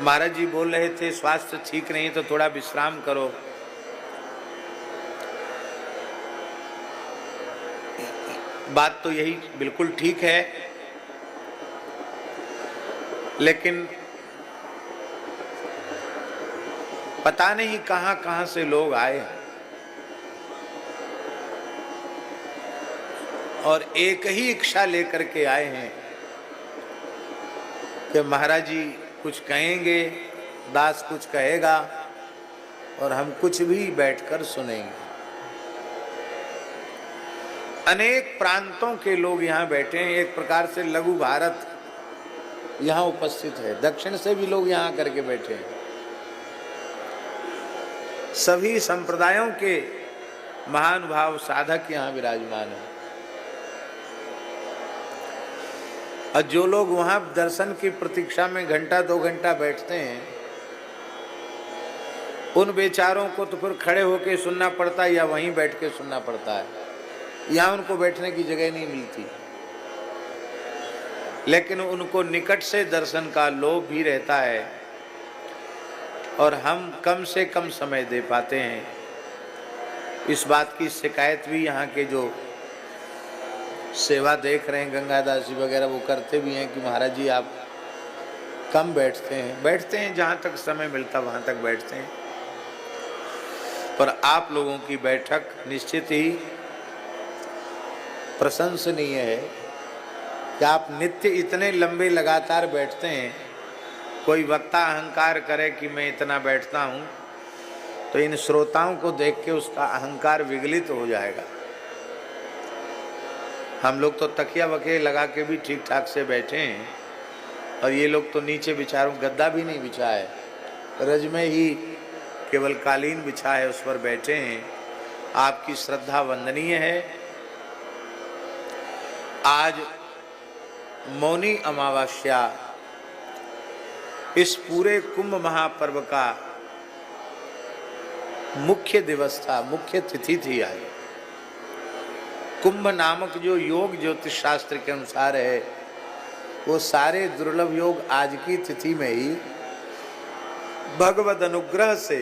महाराज जी बोल रहे थे स्वास्थ्य ठीक नहीं तो थोड़ा विश्राम करो। बात तो यही बिल्कुल ठीक है, लेकिन पता नहीं कहां कहां से लोग आए हैं और एक ही इच्छा लेकर के आए हैं कि महाराज जी कुछ कहेंगे, दास कुछ कहेगा और हम कुछ भी बैठकर सुनेंगे। अनेक प्रांतों के लोग यहाँ बैठे हैं, एक प्रकार से लघु भारत यहाँ उपस्थित है। दक्षिण से भी लोग यहाँ करके बैठे हैं। सभी संप्रदायों के महानुभाव साधक यहाँ विराजमान हैं। और जो लोग वहां दर्शन की प्रतीक्षा में घंटा 2 घंटा बैठते हैं, उन बेचारों को तो फिर खड़े होकर सुनना पड़ता है या वहीं बैठ के सुनना पड़ता है। यहाँ उनको बैठने की जगह नहीं मिलती, लेकिन उनको निकट से दर्शन का लोभ भी रहता है और हम कम से कम समय दे पाते हैं। इस बात की शिकायत भी यहाँ के जो सेवा देख रहे हैं गंगादास जी वगैरह, वो करते भी हैं कि महाराज जी आप कम बैठते हैं जहाँ तक समय मिलता वहाँ तक बैठते हैं, पर आप लोगों की बैठक निश्चित ही प्रशंसनीय है कि आप नित्य इतने लंबे लगातार बैठते हैं। कोई वक्ता अहंकार करे कि मैं इतना बैठता हूँ तो इन श्रोताओं को देख के उसका अहंकार विगलित हो जाएगा। हम लोग तो तकिया वकिया लगा के भी ठीक ठाक से बैठे हैं और ये लोग तो नीचे बिचारों गद्दा भी नहीं बिछा है, रज में ही केवल कालीन बिछा है, उस पर बैठे हैं। आपकी श्रद्धा वंदनीय है। आज मौनी अमावस्या इस पूरे कुंभ महापर्व का मुख्य दिवस था, मुख्य तिथि थी। आज कुंभ नामक जो योग ज्योतिष शास्त्र के अनुसार है, वो सारे दुर्लभ योग आज की तिथि में ही भगवद अनुग्रह से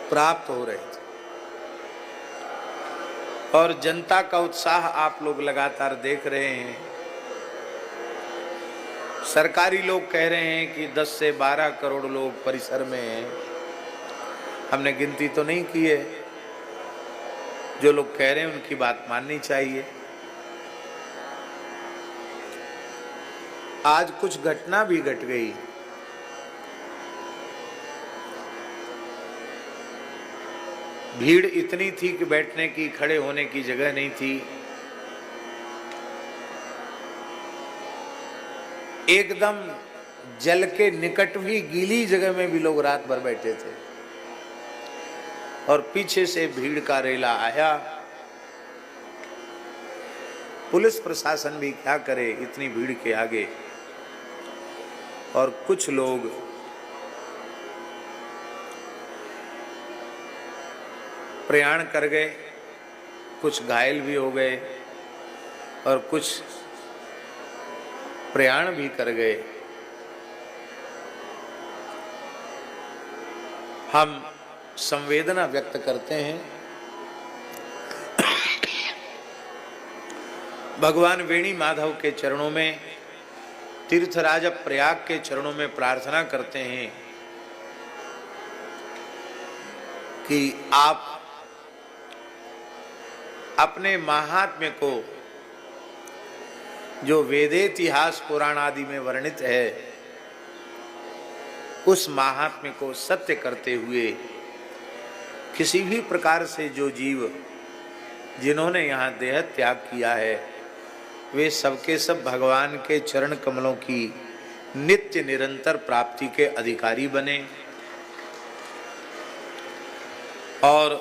प्राप्त हो रहे थे और जनता का उत्साह आप लोग लगातार देख रहे हैं। सरकारी लोग कह रहे हैं कि 10 से 12 करोड़ लोग परिसर में हैं। हमने गिनती तो नहीं की है। जो लोग कह रहे हैं उनकी बात माननी चाहिए। आज कुछ घटना भी घट गई। भीड़ इतनी थी कि बैठने की, खड़े होने की जगह नहीं थी। एकदम जल के निकट भी गीली जगह में भी लोग रात भर बैठे थे और पीछे से भीड़ का रेला आया। पुलिस प्रशासन भी क्या करे इतनी भीड़ के आगे, और कुछ लोग प्रयाण कर गए, कुछ घायल भी हो गए और कुछ प्रयाण भी कर गए। हम संवेदना व्यक्त करते हैं। भगवान वेणी माधव के चरणों में, तीर्थराज प्रयाग के चरणों में प्रार्थना करते हैं कि आप अपने महात्म्य को, जो वेदे इतिहास पुराण आदि में वर्णित है, उस महात्म्य को सत्य करते हुए किसी भी प्रकार से जो जीव जिन्होंने यहाँ देह त्याग किया है, वे सबके सब भगवान के चरण कमलों की नित्य निरंतर प्राप्ति के अधिकारी बने। और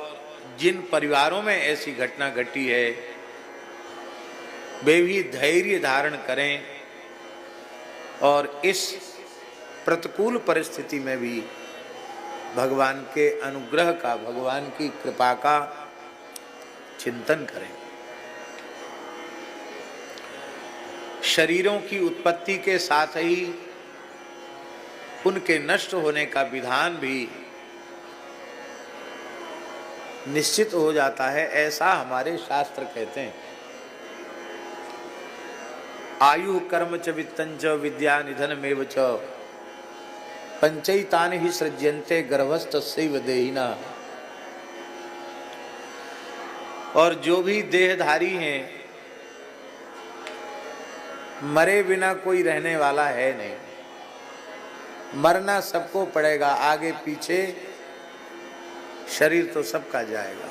जिन परिवारों में ऐसी घटना घटी है, वे भी धैर्य धारण करें और इस प्रतिकूल परिस्थिति में भी भगवान के अनुग्रह का, भगवान की कृपा का चिंतन करें। शरीरों की उत्पत्ति के साथ ही उनके नष्ट होने का विधान भी निश्चित हो जाता है, ऐसा हमारे शास्त्र कहते हैं। आयु कर्म च वित्तं च विद्या निधनमेव च पंचैतानि हि सृज्यन्ते गर्भस्थस्यैव देहिनः। और जो भी देहधारी हैं, मरे बिना कोई रहने वाला है नहीं, मरना सबको पड़ेगा, आगे पीछे शरीर तो सबका जाएगा।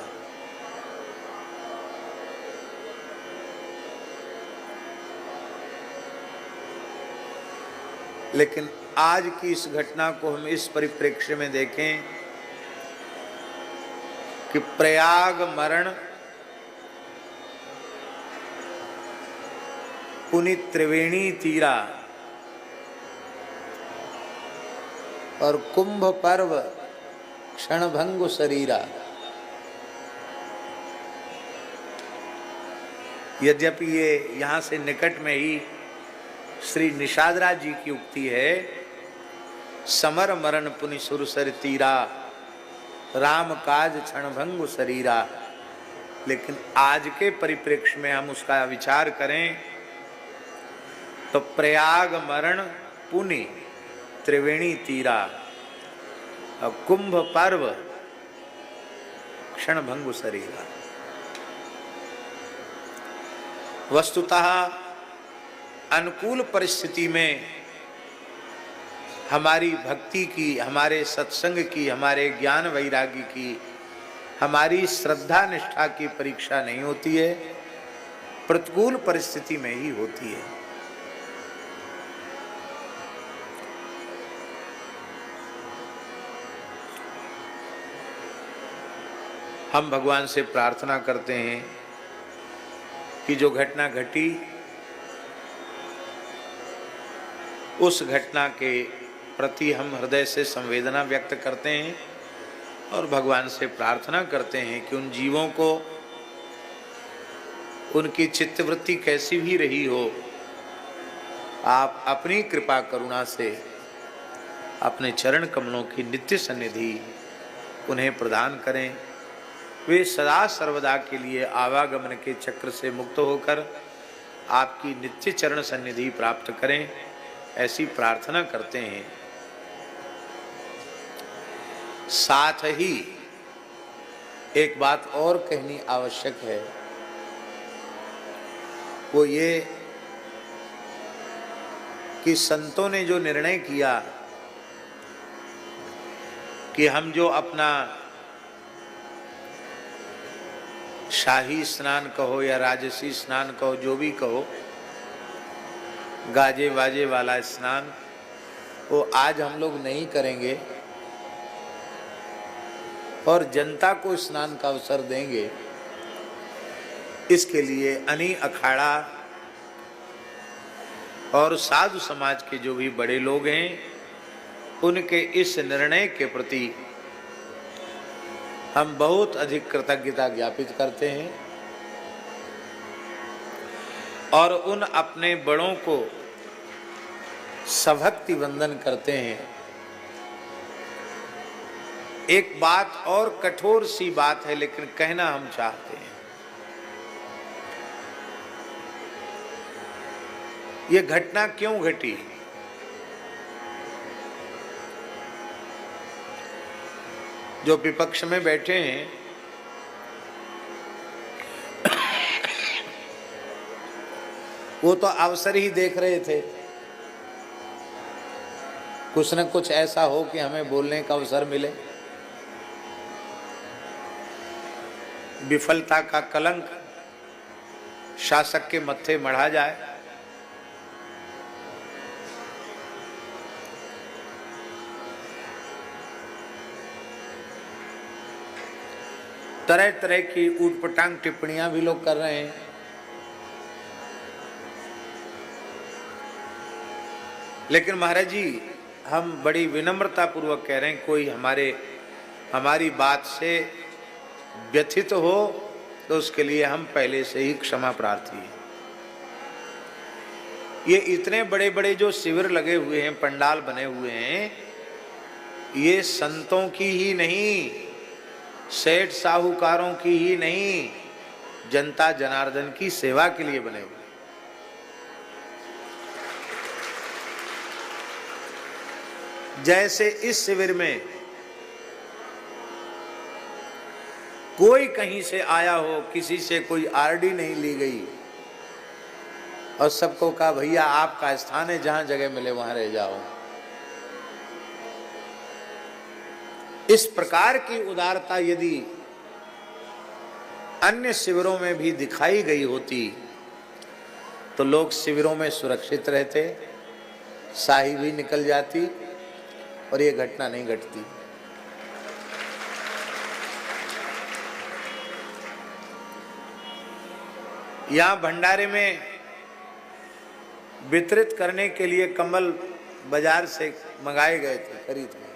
लेकिन आज की इस घटना को हम इस परिप्रेक्ष्य में देखें कि प्रयाग मरण, पुनित त्रिवेणी तीरा और कुंभ पर्व क्षणभंगु शरीरा। यद्यपि ये यहाँ से निकट में ही श्री निषादराज जी की उक्ति है, समर मरण पुनि सुरसर तीरा राम काज क्षणभंगु शरीरा। लेकिन आज के परिप्रेक्ष्य में हम उसका विचार करें तो प्रयाग मरण पुनि त्रिवेणी तीरा और कुंभ पर्व क्षणभंगु शरीरा। वस्तुतः अनुकूल परिस्थिति में हमारी भक्ति की, हमारे सत्संग की, हमारे ज्ञान वैराग्य की, हमारी श्रद्धा निष्ठा की परीक्षा नहीं होती है, प्रतिकूल परिस्थिति में ही होती है। हम भगवान से प्रार्थना करते हैं कि जो घटना घटी, उस घटना के प्रति हम हृदय से संवेदना व्यक्त करते हैं और भगवान से प्रार्थना करते हैं कि उन जीवों को, उनकी चित्तवृत्ति कैसी भी रही हो, आप अपनी कृपा करुणा से अपने चरण कमलों की नित्य सन्निधि उन्हें प्रदान करें। वे सदा सर्वदा के लिए आवागमन के चक्र से मुक्त होकर आपकी नित्य चरण सन्निधि प्राप्त करें, ऐसी प्रार्थना करते हैं। साथ ही एक बात और कहनी आवश्यक है, वो ये कि संतों ने जो निर्णय किया कि हम जो अपना शाही स्नान कहो या राजसी स्नान कहो, जो भी कहो, गाजे बाजे वाला स्नान, वो आज हम लोग नहीं करेंगे और जनता को स्नान का अवसर देंगे। इसके लिए अनी अखाड़ा और साधु समाज के जो भी बड़े लोग हैं, उनके इस निर्णय के प्रति हम बहुत अधिक कृतज्ञता ज्ञापित करते हैं और उन अपने बड़ों को सभक्ति वंदन करते हैं। एक बात और कठोर सी बात है, लेकिन कहना हम चाहते हैं। ये घटना क्यों घटी? जो विपक्ष में बैठे हैं, वो तो अवसर ही देख रहे थे, कुछ न कुछ ऐसा हो कि हमें बोलने का अवसर मिले। विफलता का कलंक शासक के मत्थे मढ़ा जाए, तरह तरह की ऊटपटांग टिप्पणियां भी लोग कर रहे हैं। लेकिन महाराज जी, हम बड़ी विनम्रता पूर्वक कह रहे हैं, कोई हमारी बात से व्यथित हो तो उसके लिए हम पहले से ही क्षमा प्रार्थी हैं। ये इतने बड़े बड़े जो शिविर लगे हुए हैं, पंडाल बने हुए हैं, ये संतों की ही नहीं, सेठ साहूकारों की ही नहीं, जनता जनार्दन की सेवा के लिए बने हुए। जैसे इस शिविर में कोई कहीं से आया हो, किसी से कोई आरडी नहीं ली गई और सबको कहा भैया आपका स्थान है, जहां जगह मिले वहां रह जाओ। इस प्रकार की उदारता यदि अन्य शिविरों में भी दिखाई गई होती तो लोग शिविरों में सुरक्षित रहते, शाही भी निकल जाती और ये घटना नहीं घटती। यहां भंडारे में वितरित करने के लिए कंबल बाजार से मंगाए गए थे, खरीद में,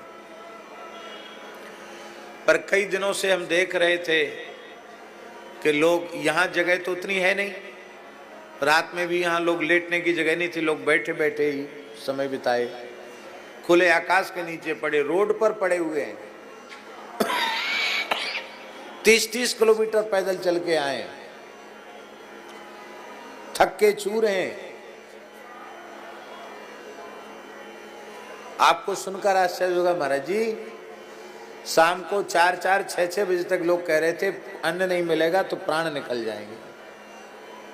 पर कई दिनों से हम देख रहे थे कि लोग, यहां जगह तो उतनी है नहीं, रात में भी यहां लोग लेटने की जगह नहीं थी, लोग बैठे बैठे ही समय बिताए, खुले आकाश के नीचे पड़े, रोड पर पड़े हुए हैं। 30-30 किलोमीटर पैदल चल के आए, थक के चूर हैं। आपको सुनकर आश्चर्य होगा, महाराज जी शाम को 4-4, 6-6 बजे तक लोग कह रहे थे अन्न नहीं मिलेगा तो प्राण निकल जाएंगे,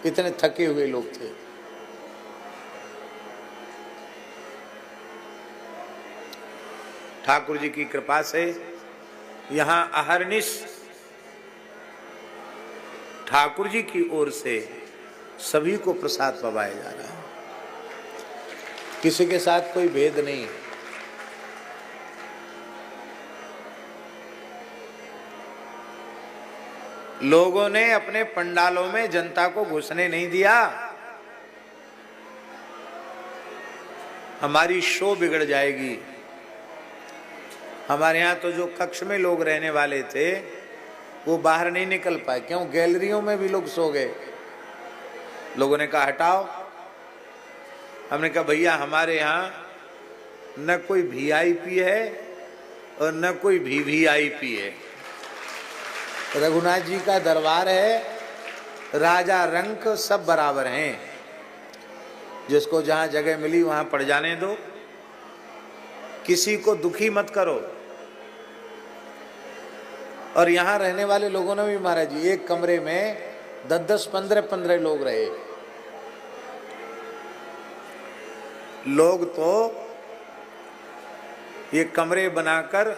इतने थके हुए लोग थे। ठाकुर जी की कृपा से यहां अहर्निश ठाकुर जी की ओर से सभी को प्रसाद पवाया जा रहा है, किसी के साथ कोई भेद नहीं। लोगों ने अपने पंडालों में जनता को घुसने नहीं दिया, हमारी शो बिगड़ जाएगी। हमारे यहाँ तो जो कक्ष में लोग रहने वाले थे वो बाहर नहीं निकल पाए, क्यों? गैलरियों में भी लोग सो गए। लोगों ने कहा हटाओ, हमने कहा भैया हमारे यहाँ न कोई वीआईपी है और न कोई वीवीआईपी है, रघुनाथ जी का दरबार है, राजा रंक सब बराबर हैं, जिसको जहां जगह मिली वहां पड़ जाने दो, किसी को दुखी मत करो। और यहां रहने वाले लोगों ने भी महाराज जी एक कमरे में 10-10, 15-15 लोग रहे। लोग तो ये कमरे बनाकर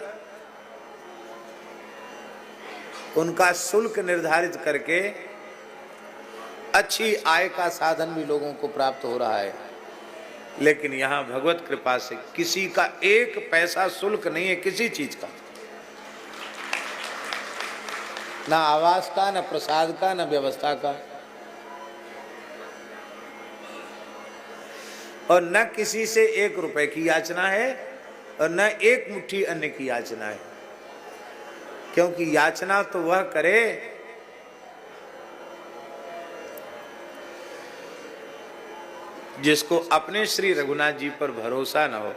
उनका शुल्क निर्धारित करके अच्छी आय का साधन भी लोगों को प्राप्त हो रहा है, लेकिन यहां भगवत कृपा से किसी का एक पैसा शुल्क नहीं है, किसी चीज का, ना आवास का, ना प्रसाद का, ना व्यवस्था का, और न किसी से 1 रुपए की याचना है और न एक मुट्ठी अन्न की याचना है, क्योंकि याचना तो वह करे जिसको अपने श्री रघुनाथ जी पर भरोसा न हो।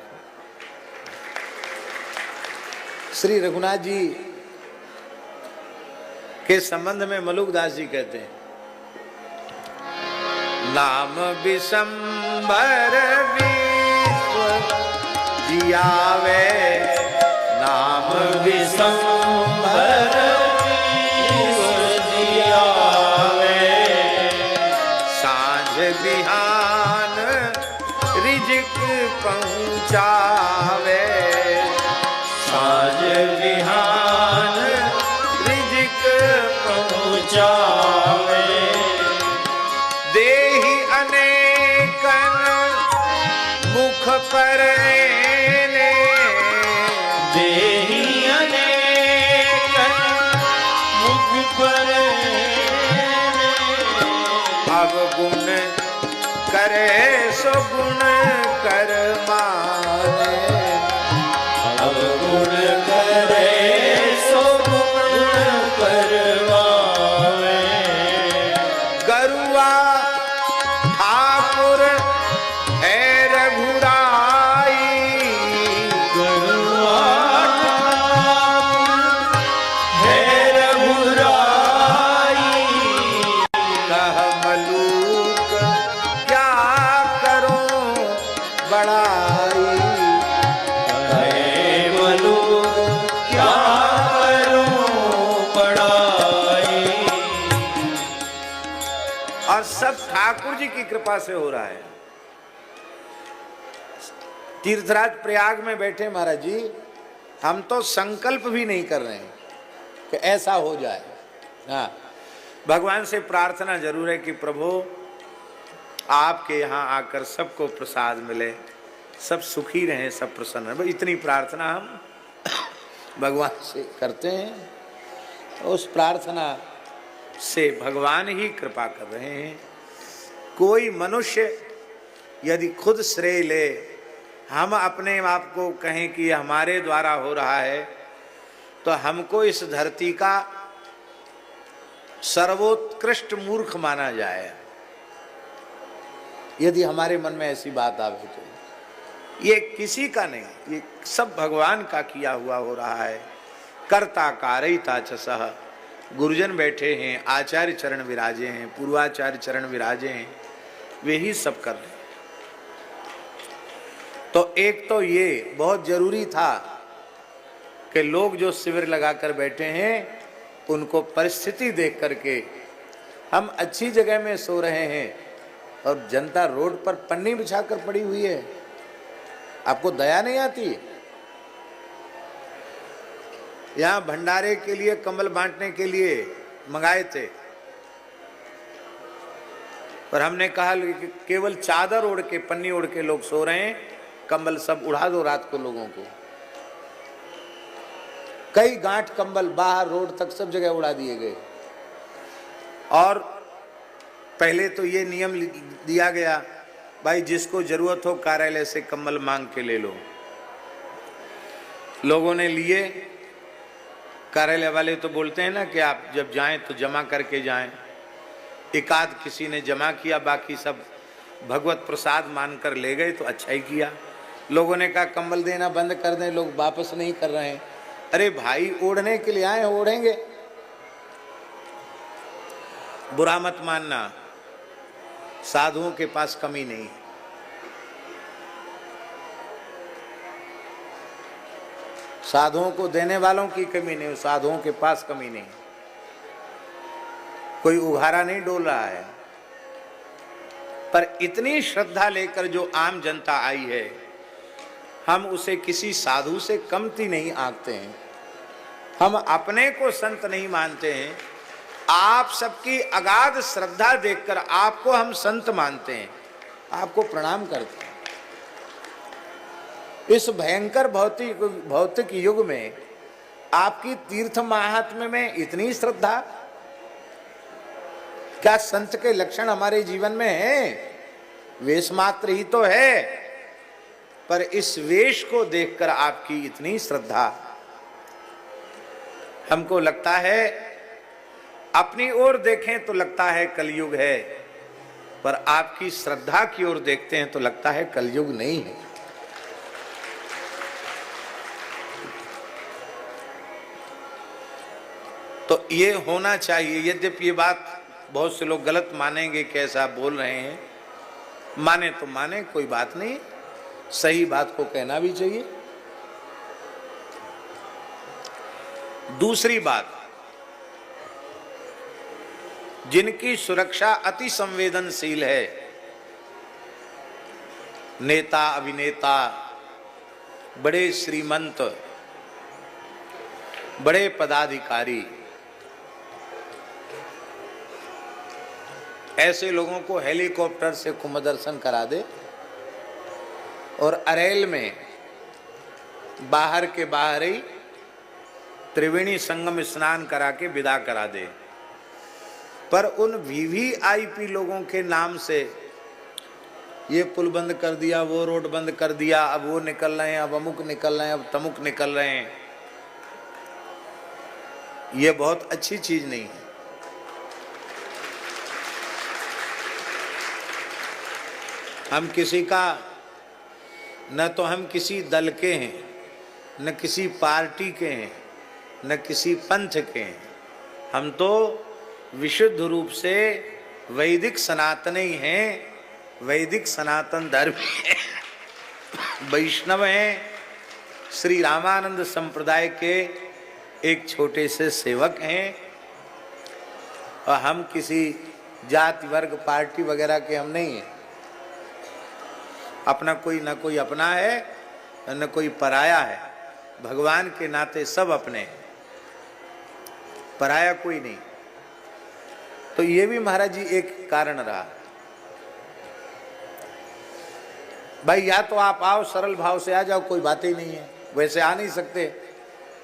श्री रघुनाथ जी के संबंध में मलुकदास जी कहते हैं, नाम विशंबर विश्व जियावे, नाम विशंबर विश्व जियावे, सांझ बिहान रिजिक पहुँचावे, सांझ बिहान रिजिक पहुँचावे, देहि अनेकन मुख पर ने, देहि अनेकन मुख पर ने, अब गुण करे सो गुण कर माने, अब गुण करे सो गुण कर माने, गरुआ ठाकुर सब ठाकुर जी की कृपा से हो रहा है। तीर्थराज प्रयाग में बैठे महाराज जी, हम तो संकल्प भी नहीं कर रहे हैं कि ऐसा हो जाए। हाँ, भगवान से प्रार्थना जरूर है कि प्रभु आपके यहाँ आकर सबको प्रसाद मिले, सब सुखी रहें, सब प्रसन्न रहें। इतनी प्रार्थना हम भगवान से करते हैं। उस प्रार्थना से भगवान ही कृपा कर रहे हैं। कोई मनुष्य यदि खुद श्रेय ले, हम अपने आप को कहें कि हमारे द्वारा हो रहा है, तो हमको इस धरती का सर्वोत्कृष्ट मूर्ख माना जाए। यदि हमारे मन में ऐसी बात आवे तो ये किसी का नहीं, ये सब भगवान का किया हुआ हो रहा है। कर्ता कारयिता च सः, गुरुजन बैठे हैं, आचार्य चरण विराजे हैं, पूर्वाचार्य चरण विराजे हैं, वे ही सब कर रहे हैं। तो एक तो ये बहुत जरूरी था कि लोग जो शिविर लगाकर बैठे हैं उनको परिस्थिति देख करके, हम अच्छी जगह में सो रहे हैं और जनता रोड पर पन्नी बिछाकर पड़ी हुई है, आपको दया नहीं आती? यहां भंडारे के लिए कंबल बांटने के लिए मंगाए थे, पर हमने कहा कि केवल चादर ओढ़ के, पन्नी ओढ़ के लोग सो रहे हैं, कंबल सब उड़ा दो रात को लोगों को। कई गांठ कंबल बाहर रोड तक सब जगह उड़ा दिए गए। और पहले तो ये नियम दिया गया, भाई जिसको जरूरत हो कार्यालय से कंबल मांग के ले लो। लोगों ने लिए, कार्यालय वाले तो बोलते हैं ना कि आप जब जाएं तो जमा करके जाएं। एकाध किसी ने जमा किया, बाकी सब भगवत प्रसाद मानकर ले गए, तो अच्छा ही किया। लोगों ने कहा कंबल देना बंद कर दें, लोग वापस नहीं कर रहे हैं। अरे भाई, ओढ़ने के लिए आए, ओढ़ेंगे, बुरा मत मानना, साधुओं के पास कमी नहीं है। साधुओं को देने वालों की कमी नहीं, साधुओं के पास कमी नहीं। कोई उघारा नहीं डोल रहा है, पर इतनी श्रद्धा लेकर जो आम जनता आई है, हम उसे किसी साधु से कमती नहीं आंकते हैं। हम अपने को संत नहीं मानते हैं, आप सबकी अगाध श्रद्धा देखकर आपको हम संत मानते हैं, आपको प्रणाम करते हैं। इस भयंकर भौतिक युग में आपकी तीर्थ महात्म्य में इतनी श्रद्धा, क्या संत के लक्षण हमारे जीवन में है? वेश मात्र ही तो है, पर इस वेश को देखकर आपकी इतनी श्रद्धा, हमको लगता है, अपनी ओर देखें तो लगता है कलयुग है, पर आपकी श्रद्धा की ओर देखते हैं तो लगता है कलयुग नहीं है। तो ये होना चाहिए। यद्यपि ये बात बहुत से लोग गलत मानेंगे कि ऐसा बोल रहे हैं, माने तो माने, कोई बात नहीं, सही बात को कहना भी चाहिए। दूसरी बात, जिनकी सुरक्षा अति संवेदनशील है, नेता, अभिनेता, बड़े श्रीमंत, बड़े पदाधिकारी, ऐसे लोगों को हेलीकॉप्टर से कुंभ दर्शन करा दे और अरेल में बाहर के बाहर ही त्रिवेणी संगम स्नान करा के विदा करा दे, पर उन वीवीआईपी लोगों के नाम से ये पुल बंद कर दिया, वो रोड बंद कर दिया, अब वो निकल रहे हैं, अब अमुक निकल रहे हैं, अब तमुक निकल रहे हैं, ये बहुत अच्छी चीज नहीं है। हम किसी का, न तो हम किसी दल के हैं, न किसी पार्टी के हैं, न किसी पंथ के हैं, हम तो विशुद्ध रूप से वैदिक सनातनी हैं, वैदिक सनातन धर्म हैं, वैष्णव हैं, श्री रामानंद संप्रदाय के एक छोटे से सेवक हैं, और हम किसी जाति वर्ग पार्टी वगैरह के हम नहीं हैं। अपना कोई ना कोई अपना है न कोई पराया है। भगवान के नाते सब अपने हैं, पराया कोई नहीं। तो ये भी महाराज जी एक कारण रहा। भाई या तो आप आओ सरल भाव से आ जाओ, कोई बात ही नहीं है, वैसे आ नहीं सकते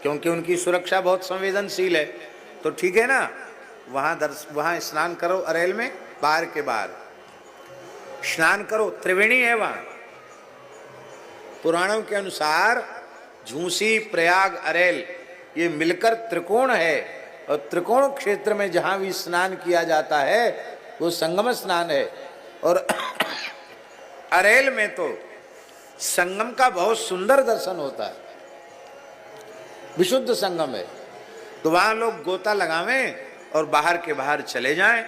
क्योंकि उनकी सुरक्षा बहुत संवेदनशील है। तो ठीक है ना, वहां स्नान करो अरेल में, बाहर के बाहर स्नान करो, त्रिवेणी है वहां। पुराणों के अनुसार झूसी, प्रयाग, अरेल ये मिलकर त्रिकोण है, और त्रिकोण क्षेत्र में जहां भी स्नान किया जाता है वो संगम स्नान है। और अरेल में तो संगम का बहुत सुंदर दर्शन होता है, विशुद्ध संगम है। तो वहां लोग गोता लगावें और बाहर के बाहर चले जाएं।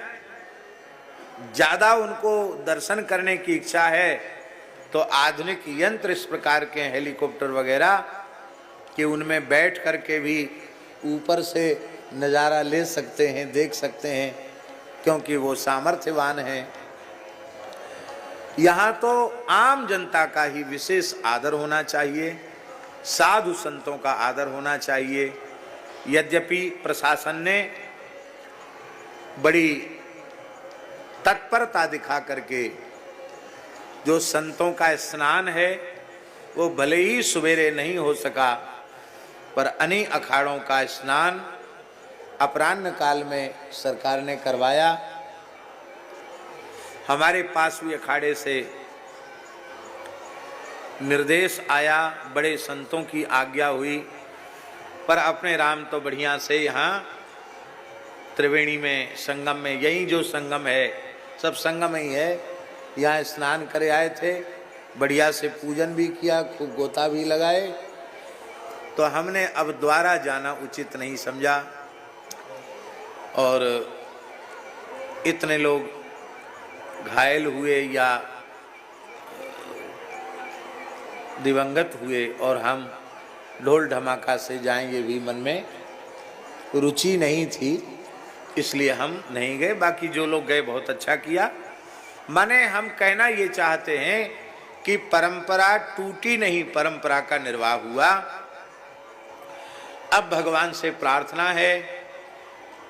ज्यादा उनको दर्शन करने की इच्छा है तो आधुनिक यंत्र इस प्रकार के हेलीकॉप्टर वगैरह कि उनमें बैठ करके भी ऊपर से नज़ारा ले सकते हैं, देख सकते हैं, क्योंकि वो सामर्थ्यवान हैं। यहाँ तो आम जनता का ही विशेष आदर होना चाहिए, साधु संतों का आदर होना चाहिए। यद्यपि प्रशासन ने बड़ी तत्परता दिखा करके जो संतों का स्नान है वो भले ही सवेरे नहीं हो सका, पर अनेक अखाड़ों का स्नान अपराह्न काल में सरकार ने करवाया। हमारे पास भी अखाड़े से निर्देश आया, बड़े संतों की आज्ञा हुई, पर अपने राम तो बढ़िया से यहाँ त्रिवेणी में संगम में, यही जो संगम है सब संगम ही है, यहाँ स्नान करे आए थे, बढ़िया से पूजन भी किया, खूब गोता भी लगाए। तो हमने अब द्वारा जाना उचित नहीं समझा, और इतने लोग घायल हुए या दिवंगत हुए और हम ढोल धमाका से जाएंगे भी मन में रुचि नहीं थी, इसलिए हम नहीं गए। बाकी जो लोग गए बहुत अच्छा किया। माने हम कहना ये चाहते हैं कि परंपरा टूटी नहीं, परंपरा का निर्वाह हुआ। अब भगवान से प्रार्थना है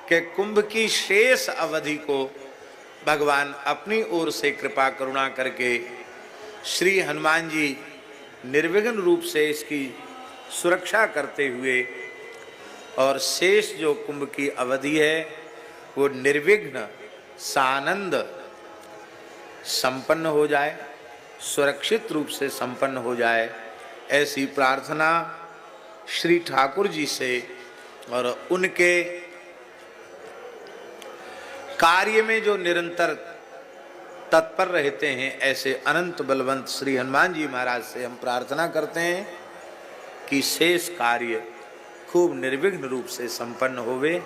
कि कुंभ की शेष अवधि को भगवान अपनी ओर से कृपा करुणा करके श्री हनुमान जी निर्विघ्न रूप से इसकी सुरक्षा करते हुए, और शेष जो कुंभ की अवधि है वो निर्विघ्न सानंद संपन्न हो जाए, सुरक्षित रूप से संपन्न हो जाए, ऐसी प्रार्थना श्री ठाकुर जी से और उनके कार्य में जो निरंतर तत्पर रहते हैं ऐसे अनंत बलवंत श्री हनुमान जी महाराज से हम प्रार्थना करते हैं कि शेष कार्य खूब निर्विघ्न रूप से संपन्न होवे।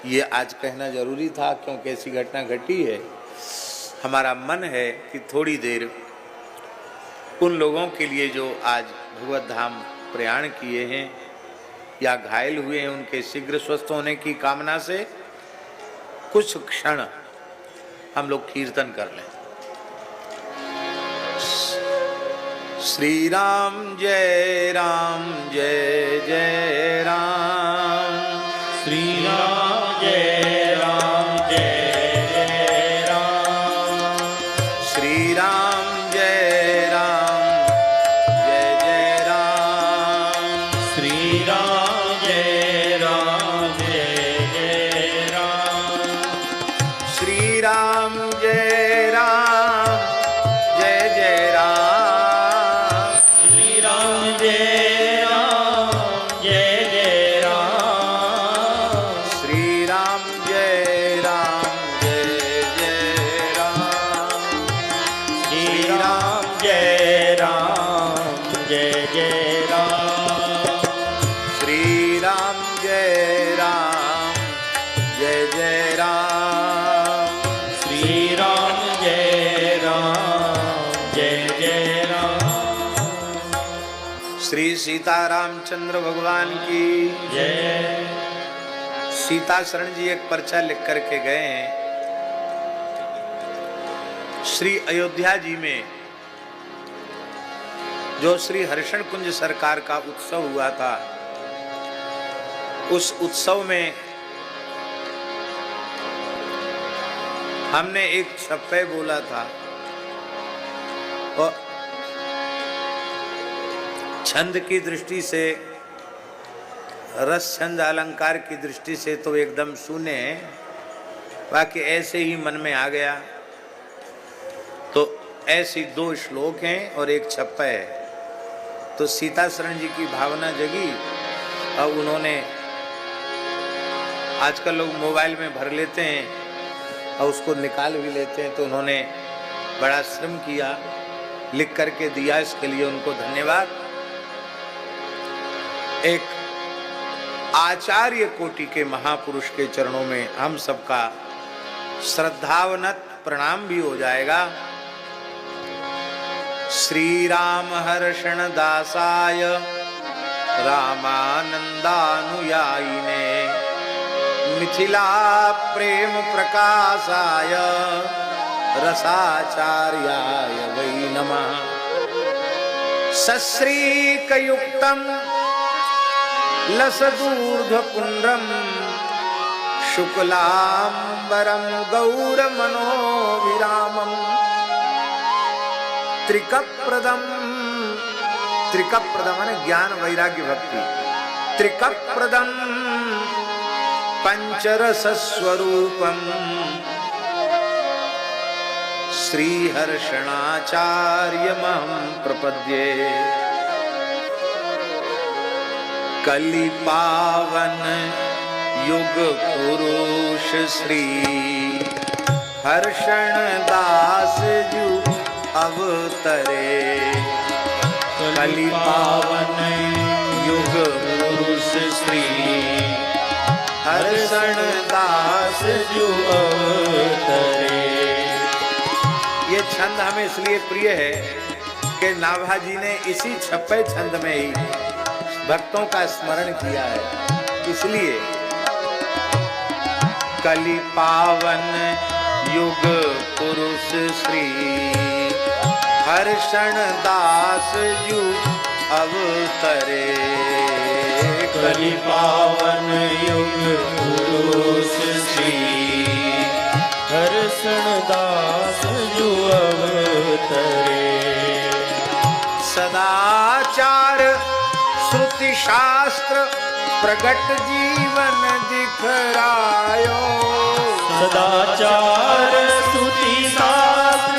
ये आज कहना जरूरी था क्योंकि ऐसी घटना घटी है। हमारा मन है कि थोड़ी देर उन लोगों के लिए जो आज भगवत धाम प्रयाण किए हैं या घायल हुए हैं, उनके शीघ्र स्वस्थ होने की कामना से कुछ क्षण हम लोग कीर्तन कर लें। श्री राम जय जय राम, श्री राम जय जय राम, श्री राम जय जय राम, श्री राम जय जय राम, श्री राम जय जय राम, श्री राम जय जय राम, श्री राम जय जय राम, श्री राम जय जय राम, श्री राम जय जय राम, श्री राम जय जय राम, श्री सीता रामचंद्र भगवान की जय। सीता शरण जी एक पर्चा लिख करके गए हैं श्री अयोध्या जी में जो श्री हर्षण कुंज सरकार का उत्सव हुआ था, उस उत्सव में हमने एक छप्पे बोला था और छंद की दृष्टि से, रस छंद अलंकार की दृष्टि से तो एकदम शून्य है, बाकी ऐसे ही मन में आ गया। तो ऐसी 2 श्लोक हैं और एक छप्पा है। तो सीता शरण जी की भावना जगी और उन्होंने, आजकल लोग मोबाइल में भर लेते हैं और उसको निकाल भी लेते हैं, तो उन्होंने बड़ा श्रम किया, लिख करके दिया, इसके लिए उनको धन्यवाद। एक आचार्य कोटि के महापुरुष के चरणों में हम सबका श्रद्धावनत प्रणाम भी हो जाएगा। श्री राम हर्षण दासाय रामानंदानुयायिने मिथिला प्रेम प्रकाशाय रसाचार्याय वै नमः। सश्रीकयुक्तं लसदूर्ध्वपुण्ड्रं शुक्लांबरं गौरमनोविरामं त्रिकप्रदं, त्रिकप्रदम माने ज्ञान वैराग्य भक्ति, त्रिकप्रदं पंचरसस्वरूपं श्रीहर्षणाचार्यमहं प्रपद्ये। कलिपावन युग पुरुष श्री हर्षण दास जू अवतरे। कलिपावन युग पुरुष श्री हर्षण दास जू अवतरे। ये छंद हमें इसलिए प्रिय है कि नाभाजी ने इसी छप्पे छंद में ही भक्तों का स्मरण किया है, इसलिए कलि पावन युग पुरुष श्री हर्षण दास जू अवतरे। कलि पावन युग पुरुष श्री हर्षण दास जू अवतरे। सदाचार श्रुति शास्त्र प्रगट जीवन दिखरायो। सदाचार श्रुति शास्त्र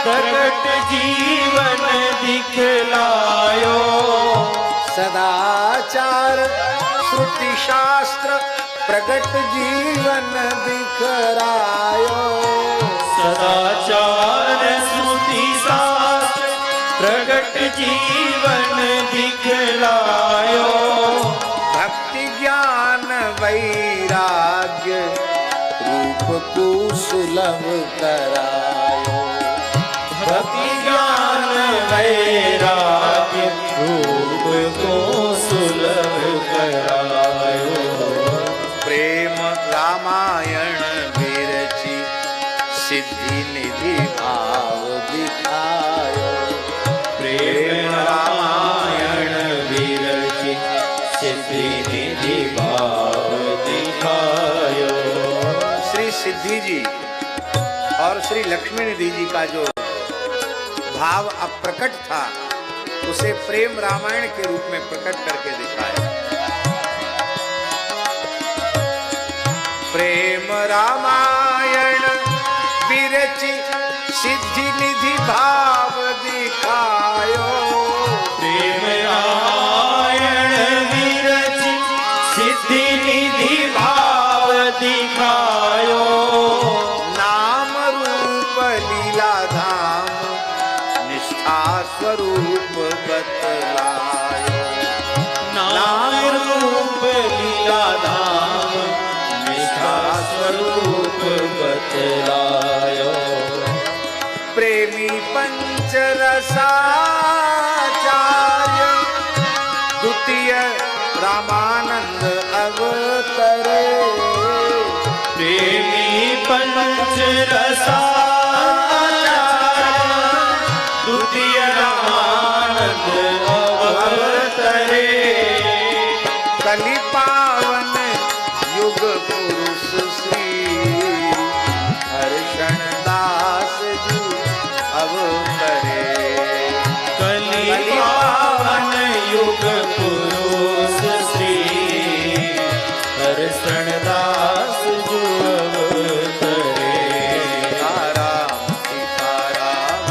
प्रगट जीवन दिखलायो। सदाचार श्रुति शास्त्र प्रगट जीवन दिखरायो। सदाचार श्रुति शास्त्र प्रगट जीवन दिखलायो। भक्ति ज्ञान वैराग्य रूप को सुलभ करायो। भक्ति ज्ञान वैराग्य रूप को सुलभ करायो। प्रेम रामायण विरचि सिद्धि निधि भाव दिखायो। प्रेम रामायण विरचि सिद्धि निधि भाव दिखायो। श्री सिद्धि जी और श्री लक्ष्मी निधि जी का जो भाव अप्रकट था, उसे प्रेम रामायण के रूप में प्रकट करके दिखाया। प्रेम रामायण विरचि सिद्धि निधि भाव दिखायो। प्रेम रामायण विरचि सिद्धि निधि भाव दिखायो। नाम रूप लीला धाम निष्ठा स्वरूप बतलायो। नाम रूप लीला धाम निष्ठा स्वरूप बतलायो। प्रेमी पंचरसाचार्य द्वितीय रामानंद अवतरे। प्रेमी पंचरसाचार्य कलि पावन युग पुरुष श्री हर्षण दास जू अवतरे। कलि पावन युग पुरुष श्री हर्षण दास जो अवतरे। सीताराम सीताराम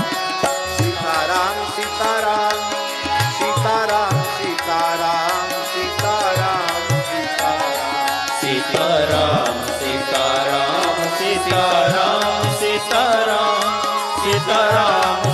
सीताराम सीताराम सीताराम सीताराम सीताराम सीताराम सीताराम सीताराम सीताराम सीताराम